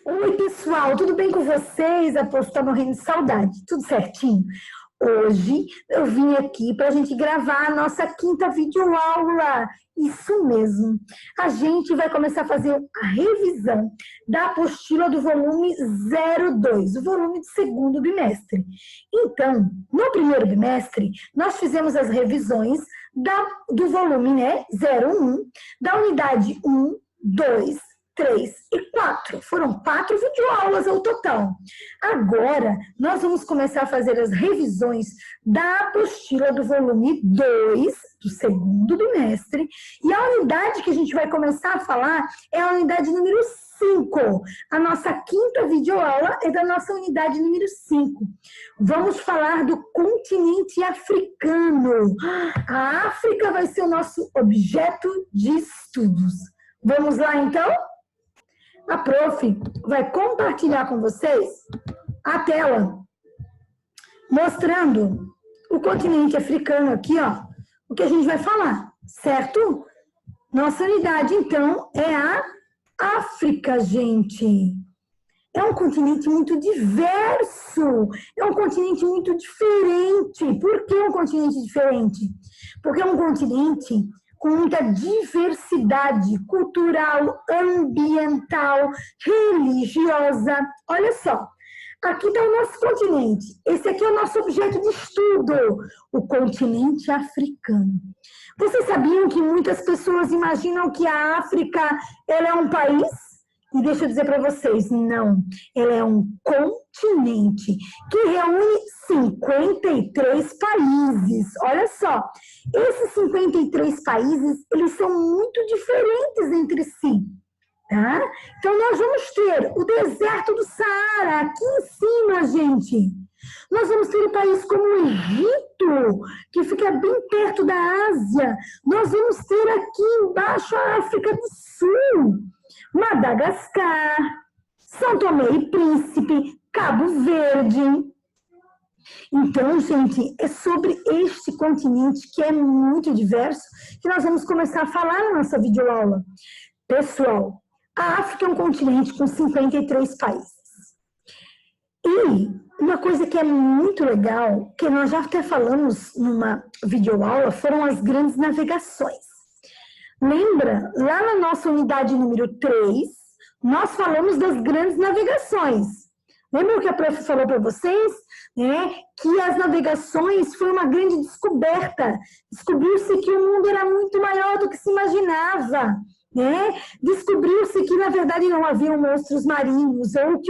Oi, pessoal, tudo bem com vocês? Aposto que tá morrendo de saudade. Tudo certinho? Hoje eu vim aqui para a gente gravar a nossa quinta videoaula. Isso mesmo. A gente vai começar a fazer a revisão da apostila do volume 02, o volume do segundo bimestre. Então, no primeiro bimestre, nós fizemos as revisões do volume 01, da unidade 1, 2, 3 e 4. Foram 4 videoaulas ao total. Agora, nós vamos começar a fazer as revisões da apostila do volume 2, do segundo bimestre, e a unidade que a gente vai começar a falar é a unidade número 5. A nossa quinta videoaula é da nossa unidade número 5. Vamos falar do continente africano. A África vai ser o nosso objeto de estudos. Vamos lá, então? A prof vai compartilhar com vocês a tela, mostrando o continente africano aqui, ó, o que a gente vai falar, certo? Nossa unidade, então, é a África, gente. É um continente muito diverso, é um continente muito diferente. Por que um continente diferente? Porque é um continente com muita diversidade cultural, ambiental, religiosa. Olha só, aqui está o nosso continente. Esse aqui é o nosso objeto de estudo, o continente africano. Vocês sabiam que muitas pessoas imaginam que a África ela é um país? E deixa eu dizer para vocês, não, ela é um continente que reúne 53 países. Olha só, esses 53 países, eles são muito diferentes entre si, tá? Então, nós vamos ter o deserto do Saara aqui em cima, gente. Nós vamos ter um país como o Egito, que fica bem perto da Ásia. Nós vamos ter aqui embaixo a África do Sul, Madagascar, São Tomé e Príncipe, Cabo Verde. Então, gente, é sobre este continente que é muito diverso que nós vamos começar a falar na nossa videoaula. Pessoal, a África é um continente com 53 países. E uma coisa que é muito legal, que nós já até falamos numa videoaula, foram as grandes navegações. Lembra, lá na nossa unidade número 3, nós falamos das grandes navegações. Lembra o que a prof falou para vocês? Que as navegações foi uma grande descoberta. Descobriu-se que o mundo era muito maior do que se imaginava. Descobriu-se que, na verdade, não haviam monstros marinhos, ou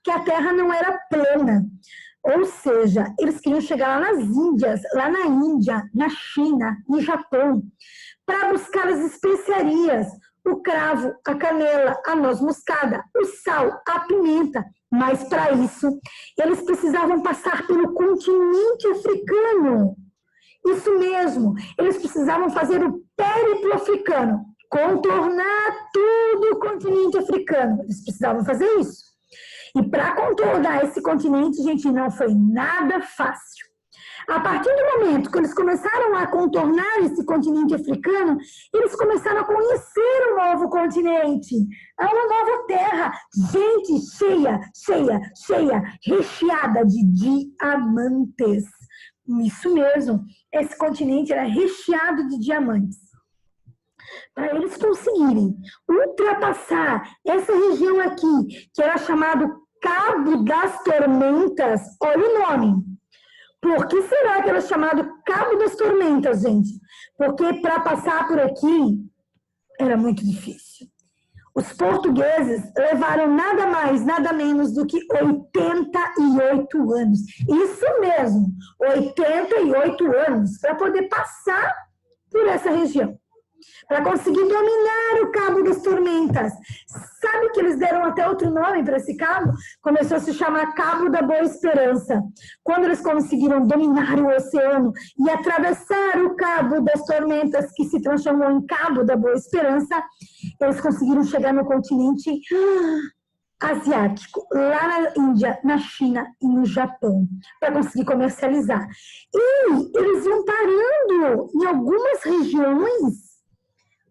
que a Terra não era plana. Ou seja, eles queriam chegar lá nas Índias, lá na Índia, na China, no Japão, para buscar as especiarias, o cravo, a canela, a noz moscada, o sal, a pimenta. Mas, para isso, eles precisavam passar pelo continente africano. Isso mesmo, eles precisavam fazer o périplo africano, contornar todo o continente africano. Eles precisavam fazer isso. E para contornar esse continente, gente, não foi nada fácil. A partir do momento que eles começaram a contornar esse continente africano, eles começaram a conhecer um novo continente, uma nova terra, gente, cheia, recheada de diamantes. Isso mesmo, esse continente era recheado de diamantes. Para eles conseguirem ultrapassar essa região aqui, que era chamado Cabo das Tormentas, olha o nome. Por que será que era chamado Cabo das Tormentas, gente? Porque para passar por aqui era muito difícil. Os portugueses levaram nada mais, nada menos do que 88 anos. Isso mesmo, 88 anos para poder passar por essa região. Para conseguir dominar o Cabo das Tormentas. Sabe que eles deram até outro nome para esse cabo? Começou a se chamar Cabo da Boa Esperança. Quando eles conseguiram dominar o oceano e atravessar o Cabo das Tormentas, que se transformou em Cabo da Boa Esperança, eles conseguiram chegar no continente asiático, lá na Índia, na China e no Japão, para conseguir comercializar. E eles iam parando em algumas regiões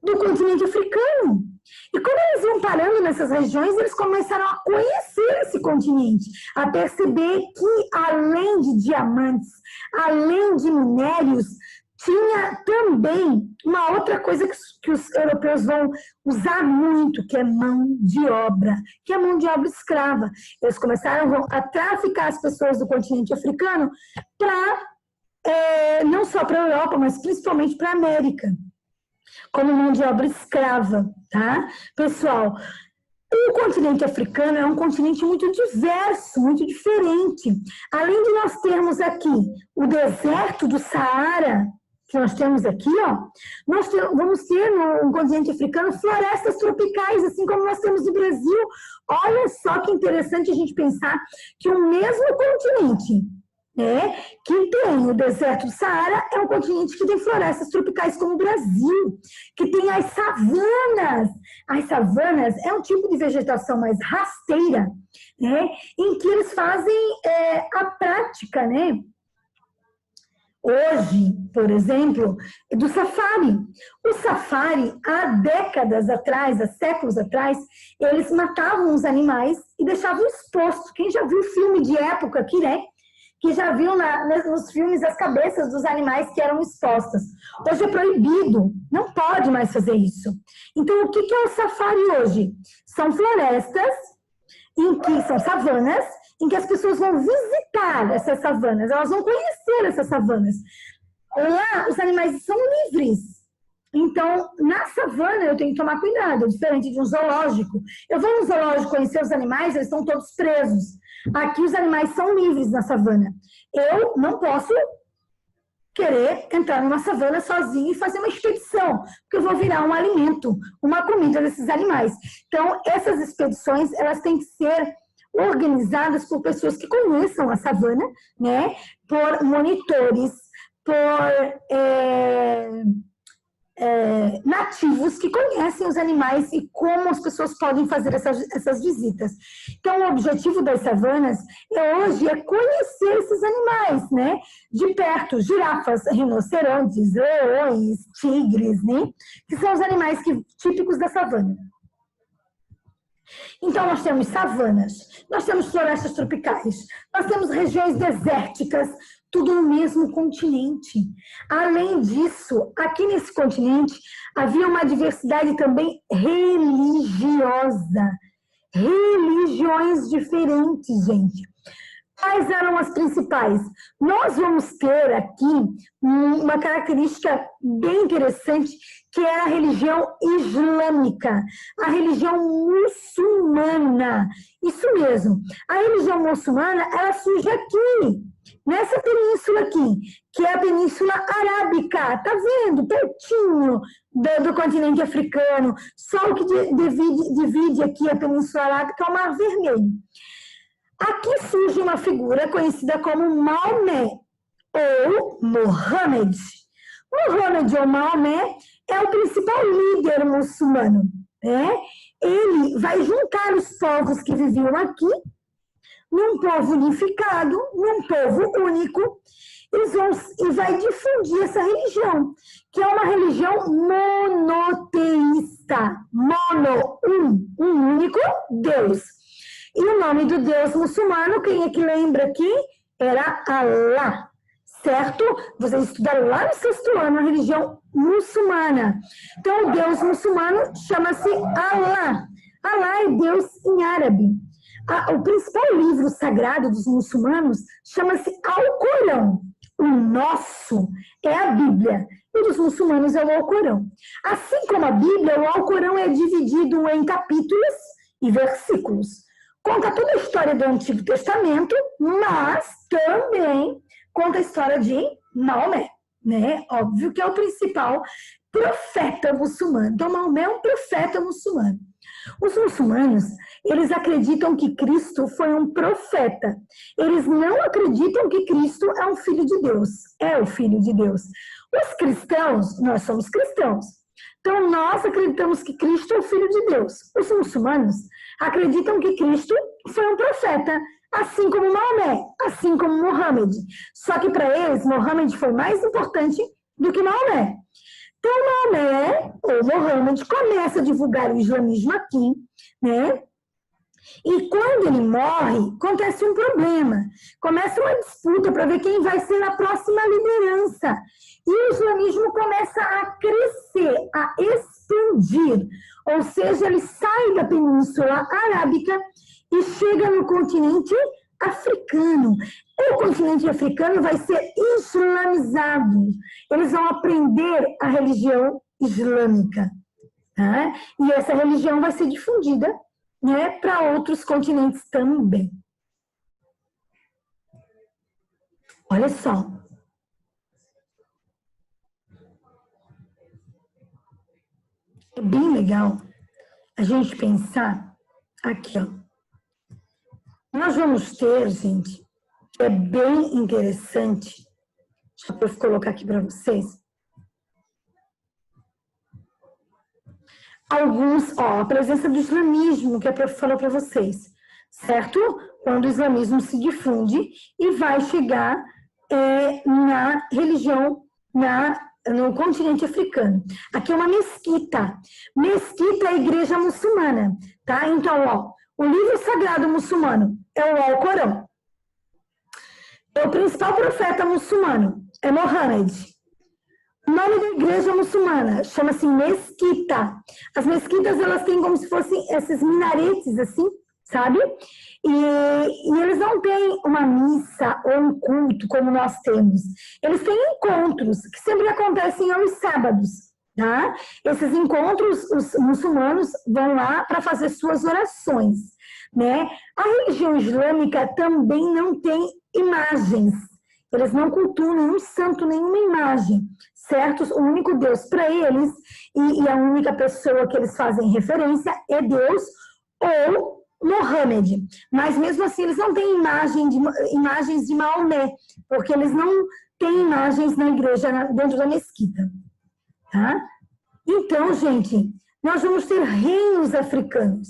do continente africano. E como eles vão parando nessas regiões, eles começaram a conhecer esse continente, a perceber que além de diamantes, além de minérios, tinha também uma outra coisa que os europeus vão usar muito, que é mão de obra, que é mão de obra escrava. Eles começaram a traficar as pessoas do continente africano não só para a Europa, mas principalmente para a América, como mão de obra escrava, tá? Pessoal, o continente africano é um continente muito diverso, muito diferente. Além de nós termos aqui o deserto do Saara, que nós temos aqui, ó, vamos ter no continente africano florestas tropicais, assim como nós temos no Brasil. Olha só que interessante a gente pensar que o mesmo continente, né, que tem o deserto do Saara, é um continente que tem florestas tropicais como o Brasil, que tem as savanas. As savanas é um tipo de vegetação mais rasteira, né, em que eles fazem a prática, né, hoje, por exemplo, do safari. O safari, há décadas atrás, há séculos atrás, eles matavam os animais e deixavam exposto. Quem já viu filme de época aqui, né? Que já viu nos filmes as cabeças dos animais que eram expostas. Hoje é proibido, não pode mais fazer isso. Então, o que é o safari hoje? São florestas, são savanas, em que as pessoas vão visitar essas savanas, elas vão conhecer essas savanas. Lá, os animais são livres. Então, na savana, eu tenho que tomar cuidado, diferente de um zoológico. Eu vou no zoológico conhecer os animais, eles estão todos presos. Aqui, os animais são livres na savana. Eu não posso querer entrar numa savana sozinho e fazer uma expedição, porque eu vou virar um alimento, uma comida desses animais. Então, essas expedições, elas têm que ser organizadas por pessoas que conheçam a savana, né? Por monitores, por nativos que conhecem os animais e como as pessoas podem fazer essas visitas. Então, o objetivo das savanas hoje é conhecer esses animais, né? De perto, girafas, rinocerontes, leões, tigres, né? Que são os animais típicos da savana. Então, nós temos savanas, nós temos florestas tropicais, nós temos regiões desérticas, tudo no mesmo continente. Além disso, aqui nesse continente, havia uma diversidade também religiosa. Religiões diferentes, gente. Quais eram as principais? Nós vamos ter aqui uma característica bem interessante, que é a religião islâmica, a religião muçulmana. Isso mesmo. A religião muçulmana, ela surge aqui, nessa península aqui, que é a Península Arábica. Tá vendo? Pertinho do continente africano. Só o que divide aqui a Península Arábica é o Mar Vermelho. Aqui surge uma figura conhecida como Maomé, ou Mohammed. Mohammed ou Maomé é o principal líder muçulmano, né? Ele vai juntar os povos que viviam aqui num povo unificado, num povo único, e vai difundir essa religião, que é uma religião monoteísta, um único Deus. E o nome do Deus muçulmano, quem é que lembra aqui? Era Allah, certo? Vocês estudaram lá no 6º ano a religião muçulmana. Então, o Deus muçulmano chama-se Allah. Allah é Deus em árabe. O principal livro sagrado dos muçulmanos chama-se Alcorão. O nosso é a Bíblia. E dos muçulmanos é o Alcorão. Assim como a Bíblia, o Alcorão é dividido em capítulos e versículos. Conta toda a história do Antigo Testamento, mas também conta a história de Maomé, né? Óbvio que é o principal profeta muçulmano. Então, Maomé é um profeta muçulmano. Os muçulmanos, eles acreditam que Cristo foi um profeta. Eles não acreditam que Cristo é um filho de Deus. É o filho de Deus. Os cristãos, nós somos cristãos. Então, nós acreditamos que Cristo é o filho de Deus. Os muçulmanos acreditam que Cristo foi um profeta, assim como Maomé, assim como Mohammed. Só que para eles, Mohammed foi mais importante do que Maomé. Então, Maomé, ou Mohammed, começa a divulgar o islamismo aqui, né? E quando ele morre, acontece um problema. Começa uma disputa para ver quem vai ser a próxima liderança. E o islamismo começa a crescer, a expandir. Ou seja, ele sai da Península Arábica e chega no continente africano. O continente africano vai ser islamizado. Eles vão aprender a religião islâmica. Tá? E essa religião vai ser difundida, né, para outros continentes também. Olha só. É bem legal a gente pensar aqui, ó. Nós vamos ter, gente, que é bem interessante, deixa eu colocar aqui para vocês, a presença do islamismo, que a prof falou para vocês, certo? Quando o islamismo se difunde e vai chegar na religião, no continente africano. Aqui é uma mesquita. Mesquita é a igreja muçulmana, tá? Então, ó, o livro sagrado muçulmano é o Alcorão. O principal profeta muçulmano é Mohammed. O nome da igreja muçulmana chama-se mesquita. As mesquitas, elas têm como se fossem esses minaretes, assim, sabe? E eles não têm uma missa ou um culto como nós temos. Eles têm encontros que sempre acontecem aos sábados, tá? Esses encontros, os muçulmanos vão lá para fazer suas orações, né? A religião islâmica também não tem imagens. Eles não cultuam nenhum santo, nenhuma imagem, certo? O único Deus para eles e a única pessoa que eles fazem referência é Deus ou Mohammed, mas mesmo assim eles não têm imagens de Maomé, porque eles não têm imagens na igreja, dentro da mesquita, tá? Então, gente, nós vamos ter reinos africanos.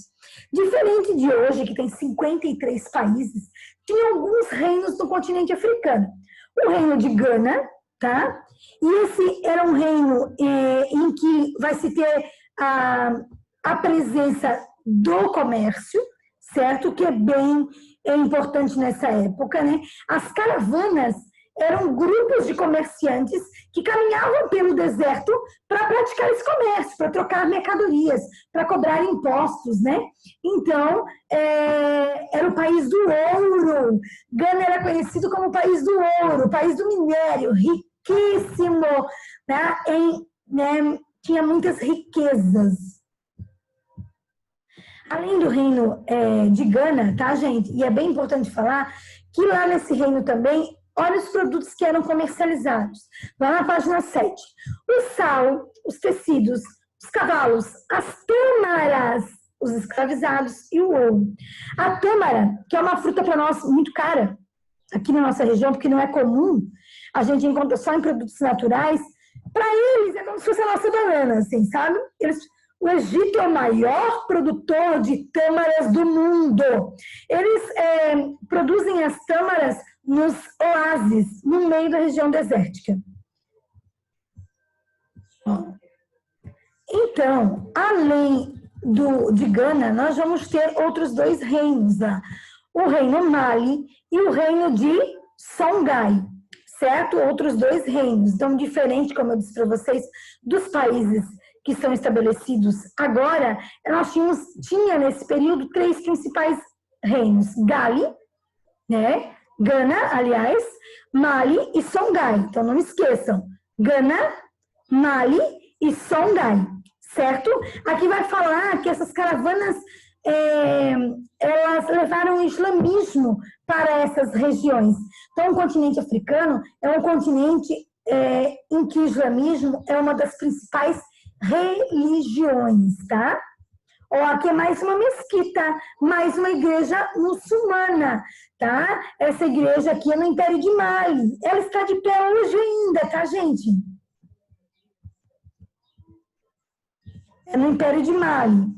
Diferente de hoje, que tem 53 países, tinha alguns reinos no continente africano. O reino de Gana, tá? E esse era um reino em que vai se ter a presença do comércio, certo? Que é bem importante nessa época, né? As caravanas eram grupos de comerciantes que caminhavam pelo deserto para praticar esse comércio, para trocar mercadorias, para cobrar impostos, né? Então, era o país do ouro. Gana era conhecido como o país do ouro, o país do minério, riquíssimo, né? Tinha muitas riquezas. Além do reino de Gana, tá, gente? E é bem importante falar que lá nesse reino também, olha os produtos que eram comercializados. Lá na página 7. O sal, os tecidos, os cavalos, as tâmaras, os escravizados e o ouro. A tâmara, que é uma fruta para nós muito cara, aqui na nossa região, porque não é comum, a gente encontra só em produtos naturais, para eles é como se fosse a nossa banana, assim, sabe? O Egito é o maior produtor de tâmaras do mundo. Eles produzem as tâmaras nos oásis, no meio da região desértica. Então, além de Gana, nós vamos ter outros dois reinos lá. O reino Mali e o reino de Songhai, certo? Outros dois reinos. Então, diferente, como eu disse para vocês, dos países que são estabelecidos agora, nós tinha nesse período 3 principais reinos. Gali, né? Gana, aliás, Mali e Songhai. Então, não esqueçam. Gana, Mali e Songhai, certo? Aqui vai falar que essas caravanas, elas levaram o islamismo para essas regiões. Então, o continente africano é um continente em que o islamismo é uma das principais religiões, tá? Ó, aqui é mais uma mesquita, mais uma igreja muçulmana, tá? Essa igreja aqui é no Império de Mali. Ela está de pé hoje ainda, tá, gente? É no Império de Mali.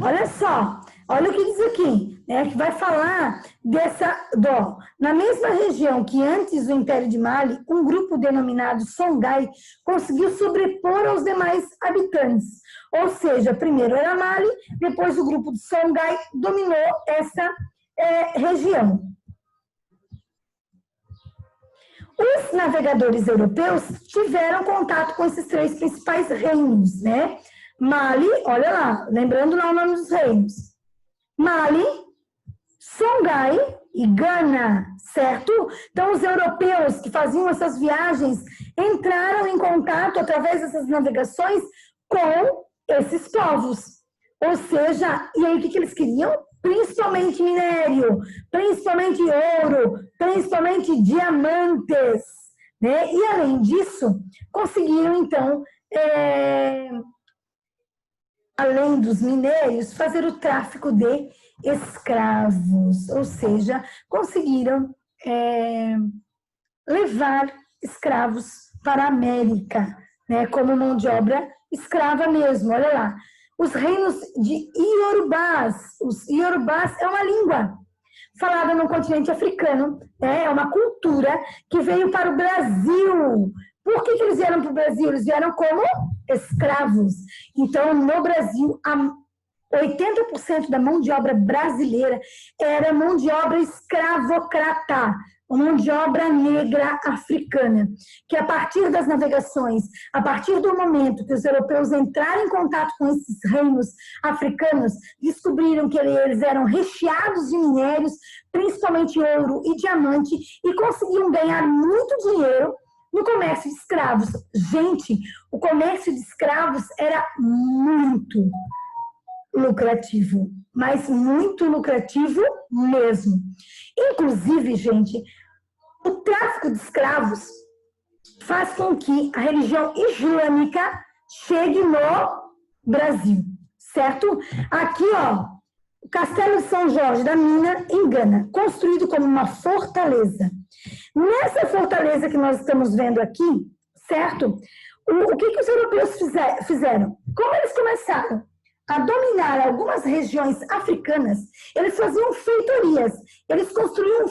Olha só, Olha o que diz aqui, né, que vai falar na mesma região que antes do Império de Mali, um grupo denominado Songhai conseguiu sobrepor aos demais habitantes. Ou seja, primeiro era Mali, depois o grupo de Songhai dominou essa região. Os navegadores europeus tiveram contato com esses três principais reinos, né? Mali, olha lá, lembrando lá o nome dos reinos. Mali, Songhai e Gana, certo? Então, os europeus que faziam essas viagens entraram em contato através dessas navegações com esses povos. Ou seja, e aí o que eles queriam? Principalmente minério, principalmente ouro, principalmente diamantes, né? E além disso, conseguiram então, além dos minérios, fazer o tráfico de escravos, ou seja, conseguiram levar escravos para a América, né? Como mão de obra escrava mesmo, olha lá. Os reinos de Iorubás. Os Iorubás é uma língua falada no continente africano, é uma cultura que veio para o Brasil. Por que eles vieram para o Brasil? Eles vieram como escravos. Então, no Brasil, 80% da mão de obra brasileira era mão de obra escravocrata, mão de obra negra africana, que a partir das navegações, a partir do momento que os europeus entraram em contato com esses reinos africanos, descobriram que eles eram recheados de minérios, principalmente ouro e diamante, e conseguiam ganhar muito dinheiro no comércio de escravos. Gente, o comércio de escravos era muito lucrativo, mas muito lucrativo mesmo. Inclusive, gente, o tráfico de escravos faz com que a religião islâmica chegue no Brasil, certo? Aqui, ó, o Castelo de São Jorge da Mina, em Gana, construído como uma fortaleza. Nessa fortaleza que nós estamos vendo aqui, certo? O que os europeus fizeram? Como eles começaram a dominar algumas regiões africanas, eles faziam feitorias, eles construíam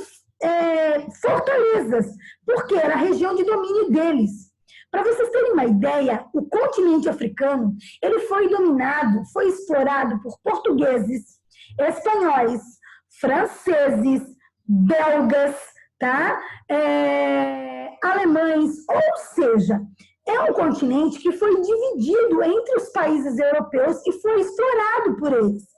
fortalezas, porque era a região de domínio deles. Para vocês terem uma ideia, o continente africano, ele foi dominado, foi explorado por portugueses, espanhóis, franceses, belgas, tá? Alemães, ou seja, é um continente que foi dividido entre os países europeus e foi explorado por eles.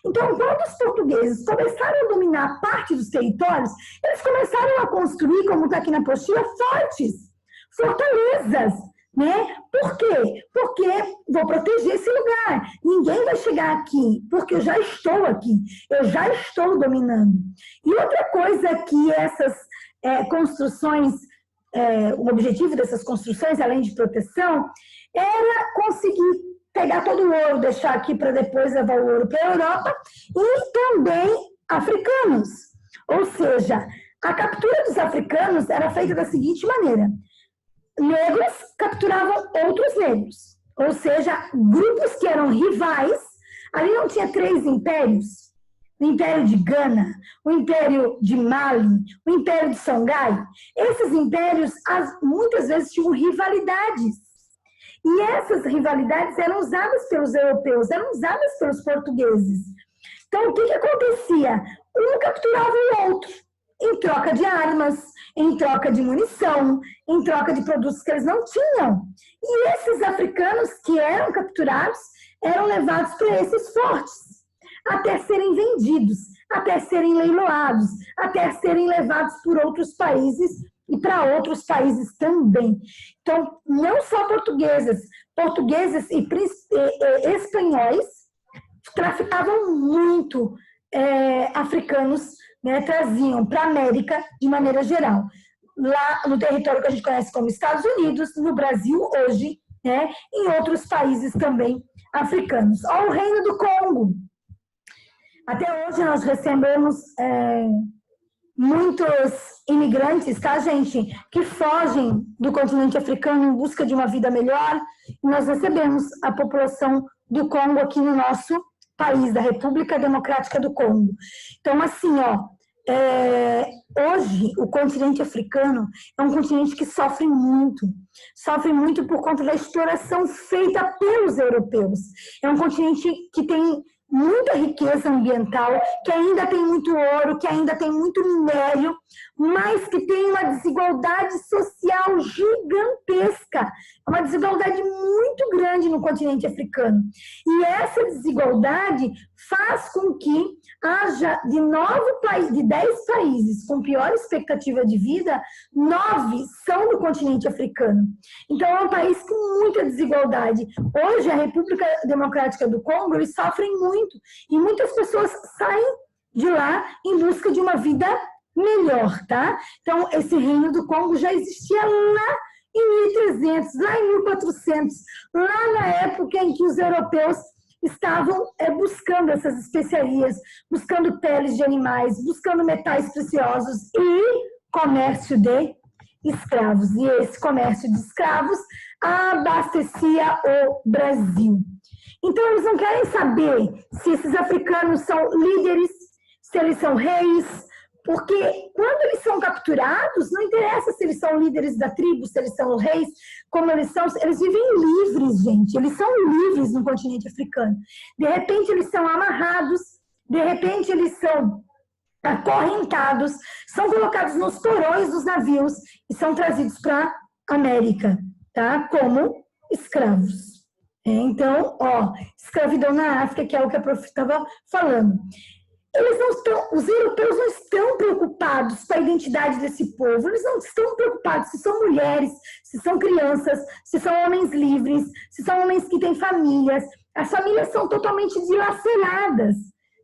Então, quando os portugueses começaram a dominar parte dos territórios, eles começaram a construir, como está aqui na apostila, fortalezas, né? Por quê? Porque vou proteger esse lugar. Ninguém vai chegar aqui, porque eu já estou aqui, eu já estou dominando. E outra coisa é que essas construções, o objetivo dessas construções, além de proteção, era conseguir pegar todo o ouro, deixar aqui para depois levar o ouro para a Europa, e também africanos. Ou seja, a captura dos africanos era feita da seguinte maneira: negros capturavam outros negros, ou seja, grupos que eram rivais. Ali não tinha três impérios: o Império de Gana, o Império de Mali, o Império de Songhai. Esses impérios muitas vezes tinham rivalidades. E essas rivalidades eram usadas pelos europeus, eram usadas pelos portugueses. Então, o que acontecia? Um capturava o outro, em troca de armas, em troca de munição, em troca de produtos que eles não tinham. E esses africanos que eram capturados eram levados para esses fortes, até serem vendidos, até serem leiloados, até serem levados por outros países e para outros países também. Então, não só portugueses e espanhóis traficavam muito africanos, né, traziam para a América de maneira geral. Lá no território que a gente conhece como Estados Unidos, no Brasil hoje, né, em outros países também africanos. Olha o Reino do Congo. Até hoje nós recebemos muitos imigrantes, tá, gente, que fogem do continente africano em busca de uma vida melhor. E nós recebemos a população do Congo aqui no nosso país, da República Democrática do Congo. Então, assim, ó, hoje o continente africano é um continente que sofre muito por conta da exploração feita pelos europeus. É um continente que tem muita riqueza ambiental, que ainda tem muito ouro, que ainda tem muito minério, mas que tem uma desigualdade social gigantesca, uma desigualdade muito grande no continente africano. E essa desigualdade faz com que haja de 10 países com pior expectativa de vida, 9 são do continente africano. Então é um país com muita desigualdade. Hoje a República Democrática do Congo, eles sofrem muito, e muitas pessoas saem de lá em busca de uma vida melhor, tá? Então esse reino do Congo já existia lá em 1300, lá em 1400, lá na época em que os europeus estavam buscando essas especiarias, buscando peles de animais, buscando metais preciosos e comércio de escravos. E esse comércio de escravos abastecia o Brasil. Então, eles não querem saber se esses africanos são líderes, se eles são reis, porque quando eles são capturados, não interessa se eles são líderes da tribo, se eles são reis, como eles são, eles vivem livres, gente. Eles são livres no continente africano. De repente, eles são amarrados, de repente, eles são acorrentados, são colocados nos porões dos navios e são trazidos para a América, tá? Como escravos. Então, ó, escravidão na África, que é o que a prof estava falando. Os europeus não estão preocupados com a identidade desse povo, eles não estão preocupados se são mulheres, se são crianças, se são homens livres, se são homens que têm famílias. As famílias são totalmente dilaceradas.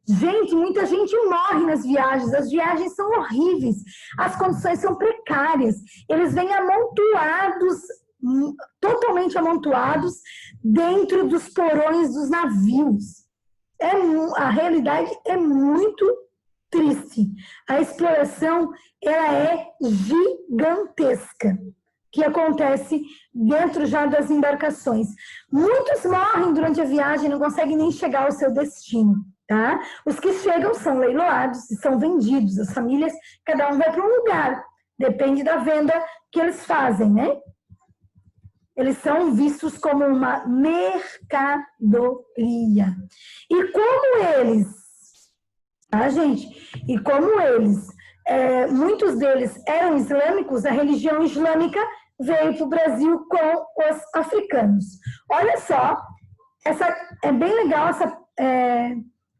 Gente, muita gente morre nas viagens, as viagens são horríveis, as condições são precárias, eles vêm amontoados, totalmente amontoados, dentro dos porões dos navios. A realidade é muito triste. A exploração ela é gigantesca, que acontece dentro já das embarcações. Muitos morrem durante a viagem e não conseguem nem chegar ao seu destino. Tá? Os que chegam são leiloados e são vendidos. As famílias, cada um vai para um lugar. Depende da venda que eles fazem, né? Eles são vistos como uma mercadoria. E como eles, tá, gente? E como eles, muitos deles eram islâmicos, a religião islâmica veio para o Brasil com os africanos. Olha só, é bem legal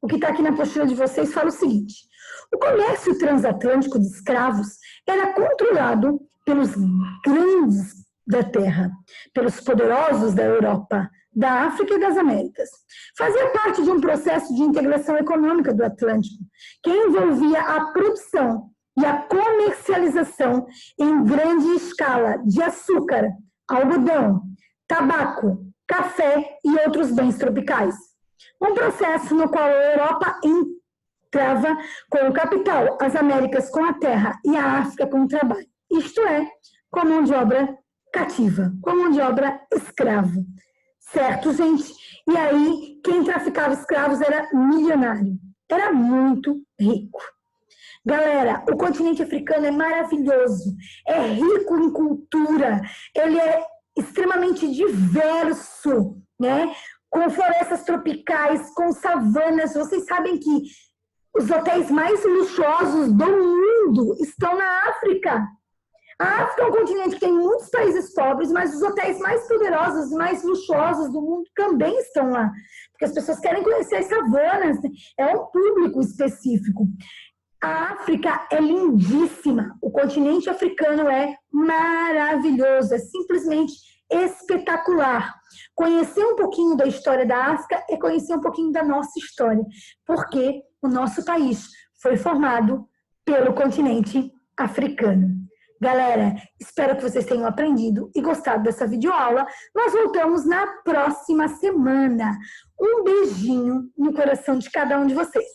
o que está aqui na postura de vocês fala o seguinte: o comércio transatlântico de escravos era controlado pelos grandes da Terra, pelos poderosos da Europa, da África e das Américas. Fazia parte de um processo de integração econômica do Atlântico, que envolvia a produção e a comercialização em grande escala de açúcar, algodão, tabaco, café e outros bens tropicais. Um processo no qual a Europa entrava com o capital, as Américas com a terra e a África com o trabalho. Isto é, com a mão de obra cativa, com a mão de obra escravo. Certo, gente? E aí, quem traficava escravos era milionário. Era muito rico. Galera, o continente africano é maravilhoso. É rico em cultura. Ele é extremamente diverso, né? Com florestas tropicais, com savanas. Vocês sabem que os hotéis mais luxuosos do mundo estão na África. A África é um continente que tem muitos países pobres, mas os hotéis mais poderosos e mais luxuosos do mundo também estão lá. Porque as pessoas querem conhecer as savanas, é um público específico. A África é lindíssima, o continente africano é maravilhoso, é simplesmente espetacular. Conhecer um pouquinho da história da África é conhecer um pouquinho da nossa história, porque o nosso país foi formado pelo continente africano. Galera, espero que vocês tenham aprendido e gostado dessa videoaula. Nós voltamos na próxima semana. Um beijinho no coração de cada um de vocês.